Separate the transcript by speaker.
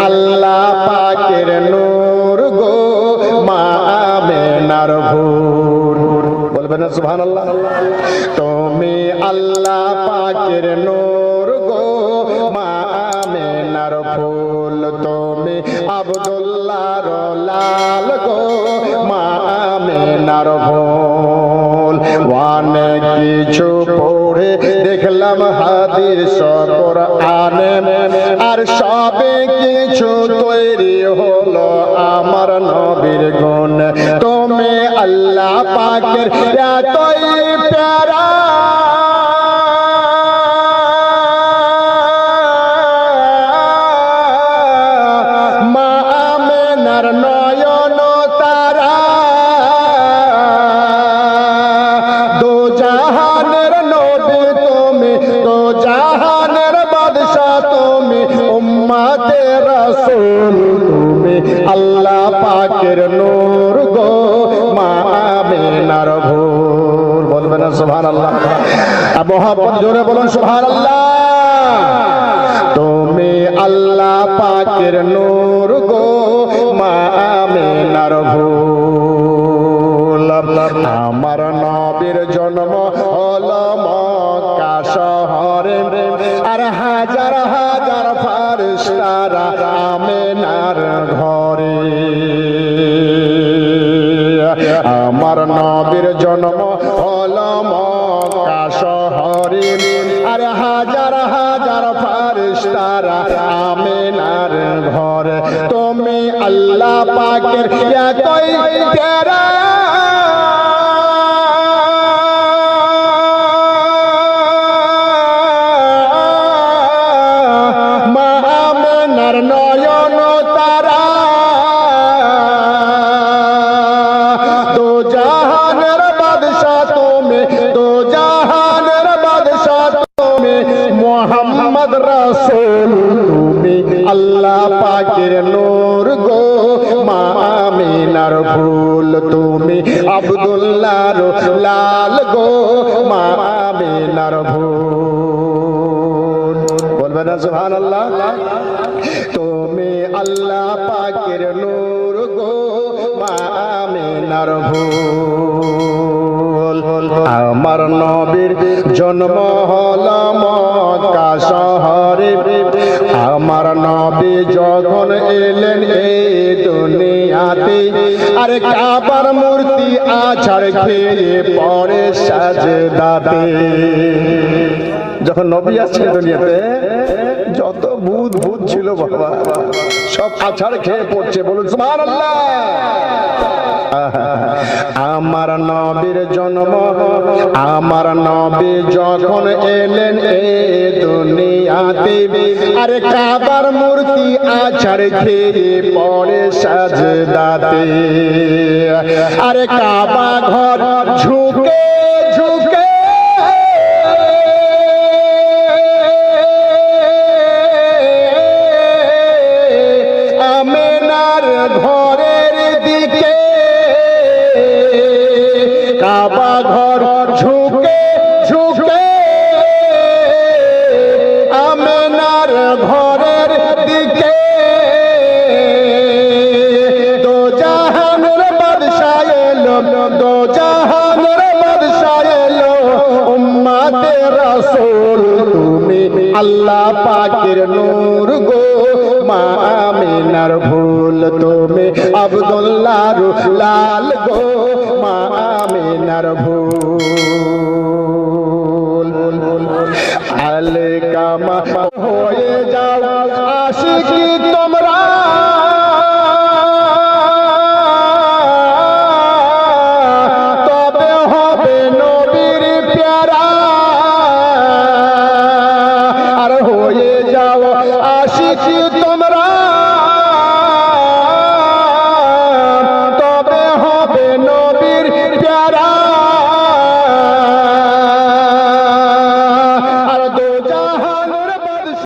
Speaker 1: আল্লাহ পাকের নূর গো মা আমেনার ভূর, বলবেন না সুবহানাল্লাহ। তুমি আল্লাহ পাকের নূর গো মা আমেনার ফুল, তুমি আব্দুল্লাহর লাল গো মা আমেনার ভূল। অনেক কিছু পড়ে দেখলাম হাদিস কোরআনে, আর সবে কিছু তৈরি হলো আমার নবীর গুণ। তুমি আল্লাহ পাকের এতই প্যারা, মা আমেনার নয়ন তারা, দো জাহানের নবী তুমি, দো জাহানের বাদশা তুমি, উম্মতে রাসূল তুমি আল্লাহ পাকের নূর গো মা আমেনার ভূর, বলবেন না সুবহানাল্লাহ। মোহাম্মদ জোরে বলুন সুবহানাল্লাহ। তুমি আল্লাহ পাকের নূর গো মা আমেনার ভূর। আমার নবীর জন্ম হলো মক্কা শহরে, আর হাজার হাজার ফারিস্তারা আমেনার ঘরে। আমার নবীর জন্ম হলো মক্কা শহরে, আর হাজার হাজার ফারিস্তারা আমেনার ঘরে। তুমি আল্লাহ পাকের এতই প্যারা, মা আমেনার নয়ন তারা, দো জাহানের বাদশা তুমি, দো জাহানের বাদশা তুমি, মুহাম্মদ রাসূল তুমি আল্লাহ পাকের নূর গো মা আমেনার ফুল, তুমি আব্দুল্লাহর লাল গো মা আমেনার ফুল, বলবেন না সুবহানাল্লাহ। তুমি আল্লাহ পাকের নূর গো মা আমেনার ফুল। আমার নবীর জন্ম হলো মক্কা শহরে, আমার নবী যখন এলেন এই দুনিয়াতে, আর কাবার মূর্তি আছাড় খেয়ে পড়ে সাজদাতে। যখন নবী আসছে দুনিয়াতে, যত ভূত ভূত ছিল বাবা সব আছাড় খেয়ে পড়ছে, বলুন সুবহানাল্লাহ। আমার নবীর জন্ম, আমার নবী যখন এলেন এই দুনিয়াতে, আর কাবার মূর্তি আছাড় খেয়ে পড়ে সাজদাতে, আর কাবা ঘর ঝুঁকে ঝুঁকে আমেনার ঘরের দিকে, কাবা ঘর ঝুঁকে ঝুঁকে আমেনার ঘরের দিকে, দো জাহানের বাদশা এলো, দো জাহানের বাদশা এলো, উম্মতে রাসূল তুমি আল্লাহ পাকের নূর গো মা আমেনার ভূল, তুমি আব্দুল্লাহর লাল গো মা আমেনার ভূল। আলেকা মা